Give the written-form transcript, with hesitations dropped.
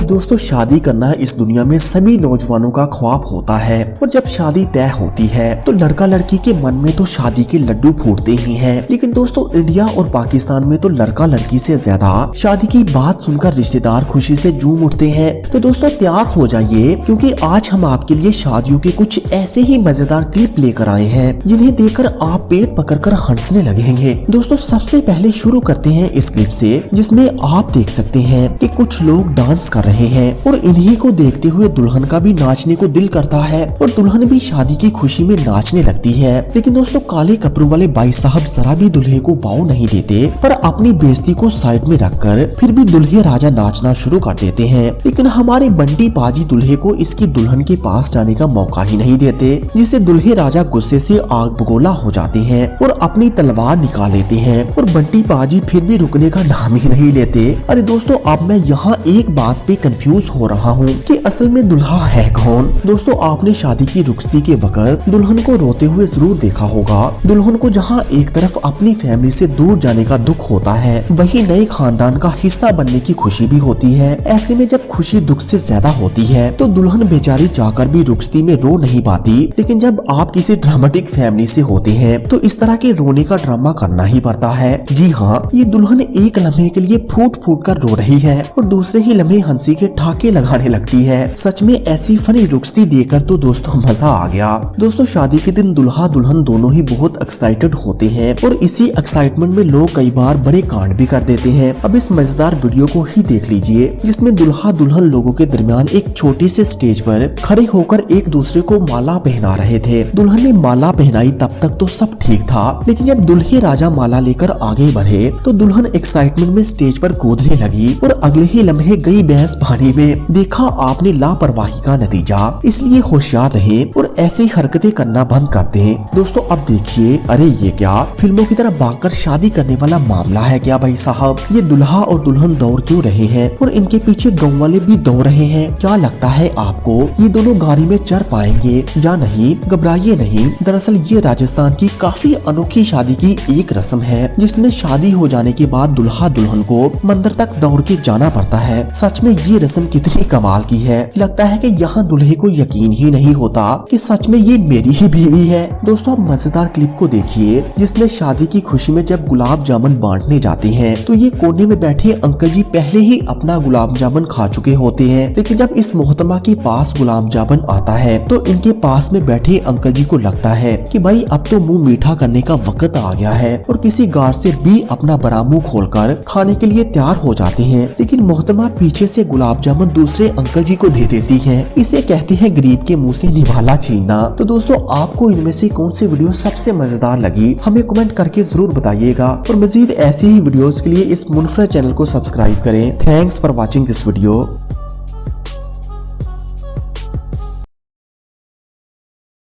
दोस्तों, शादी करना इस दुनिया में सभी नौजवानों का ख्वाब होता है और जब शादी तय होती है तो लड़का लड़की के मन में तो शादी के लड्डू फूटते ही हैं। लेकिन दोस्तों, इंडिया और पाकिस्तान में तो लड़का लड़की से ज्यादा शादी की बात सुनकर रिश्तेदार खुशी से झूम उठते हैं। तो दोस्तों, तैयार हो जाइए क्योंकि आज हम आपके लिए शादियों के कुछ ऐसे ही मजेदार क्लिप लेकर आए हैं जिन्हें देखकर आप पेट पकड़कर हंसने लगेंगे। दोस्तों, सबसे पहले शुरू करते हैं इस क्लिप से जिसमें आप देख सकते हैं कि कुछ लोग डांस कर रहे हैं और इन्हीं को देखते हुए दुल्हन का भी नाचने को दिल करता है और दुल्हन भी शादी की खुशी में नाचने लगती है। लेकिन दोस्तों, काले कपड़ों वाले भाई साहब जरा भी दुल्हे को भाव नहीं देते पर अपनी बेइज्जती को साइड में रखकर फिर भी दुल्हे राजा नाचना शुरू कर देते हैं। लेकिन हमारे बंटी पाजी दुल्हे को इसकी दुल्हन के पास जाने का मौका ही नहीं देते, जिससे दुल्हे राजा गुस्से से आग बगोला हो जाते हैं और अपनी तलवार निकाल लेते हैं और बंटी पाजी फिर भी रुकने का नाम ही नहीं लेते। अरे दोस्तों, अब मैं यहाँ एक बात पे कंफ्यूज हो रहा हूँ कि असल में दुल्हा है कौन। दोस्तों, आपने शादी की रुखसती के वक्त दुल्हन को रोते हुए जरूर देखा होगा। दुल्हन को जहाँ एक तरफ अपनी फैमिली से दूर जाने का दुख होता है, वही नए खानदान का हिस्सा बनने की खुशी भी होती है। ऐसे में जब खुशी दुख से ज्यादा होती है तो दुल्हन बेचारी चाहकर भी रुखसती में रो नहीं पाती। लेकिन जब आप किसी ड्रामेटिक फैमिली से होते हैं तो इस तरह के रोने का ड्रामा करना ही पड़ता है। जी हाँ, ये दुल्हन एक लम्हे के लिए फूट फूट कर रो रही है और दूसरे ही लम्हे हंसी के ठाके लगाने लगती है। सच में ऐसी फनी रुखसती देखकर तो दोस्तों मजा आ गया। दोस्तों, शादी के दिन दुल्हा दुल्हन दोनों ही बहुत एक्साइटेड होते हैं और इसी एक्साइटमेंट में लोग कई बार बड़े कांड भी कर देते हैं। अब इस मजेदार वीडियो को ही देख लीजिए जिसमें दुल्हा दुल्हन लोगों के दरमियान एक छोटे से स्टेज पर खड़े होकर एक दूसरे को माला पहना रहे थे। दुल्हन ने माला पहनाई तब तक तो सब ठीक था, लेकिन जब दुल्हे राजा माला लेकर आगे बढ़े तो दुल्हन एक्साइटमेंट में स्टेज पर कूदने लगी और अगले ही लम्हे गई बहस पानी में। देखा आपने लापरवाही का नतीजा, इसलिए होशियार रहे और ऐसी हरकतें करना बंद कर दें। दोस्तों, अब देखिए, अरे ये क्या फिल्मों की तरह भागकर शादी करने वाला मामला है क्या भाई साहब? ये दुल्हा और दुल्हन दौड़ क्यों रहे हैं और इनके पीछे गाँव वाले भी दौड़ रहे हैं? क्या लगता है आपको ये दोनों गाड़ी में चढ़ पाएंगे या नहीं? घबराइए नहीं, दरअसल ये राजस्थान की काफी अनोखी शादी की एक रस्म है जिसमें शादी हो जाने के बाद दुल्हा दुल्हन को मंदिर तक दौड़ के जाना पड़ता है। सच में ये रस्म कितनी कमाल की है। लगता है कि यहाँ दुल्हे को यकीन ही नहीं होता कि सच में ये मेरी ही बीवी है। दोस्तों, अब मजेदार क्लिप को देखिए जिसमें शादी की खुशी में जब गुलाब जामुन बांटने जाते हैं तो ये कोने में बैठे अंकल जी पहले ही अपना गुलाब जामुन खा चुके होते हैं। लेकिन जब इस मोहतरमा के पास गुलाब जामुन आता है तो इनके पास में बैठे अंकल जी को लगता है कि भाई अब तो मुंह मीठा करने का वक्त आ गया है और किसी गार से भी अपना बड़ा मुंह खोलकर खाने के लिए तैयार हो जाते हैं। लेकिन मोहतरमा पीछे से गुलाब जामुन दूसरे अंकल जी को दे देती है। इसे कहते हैं गरीब के मुंह से निवाला छीनना। तो दोस्तों, आपको इनमें से कौन सी वीडियो सबसे मजेदार लगी हमें कमेंट करके जरूर बताइएगा और मजीद ऐसी ही वीडियोस के लिए इस मुनफरद चैनल को सब्सक्राइब करें। Thanks for watching this video.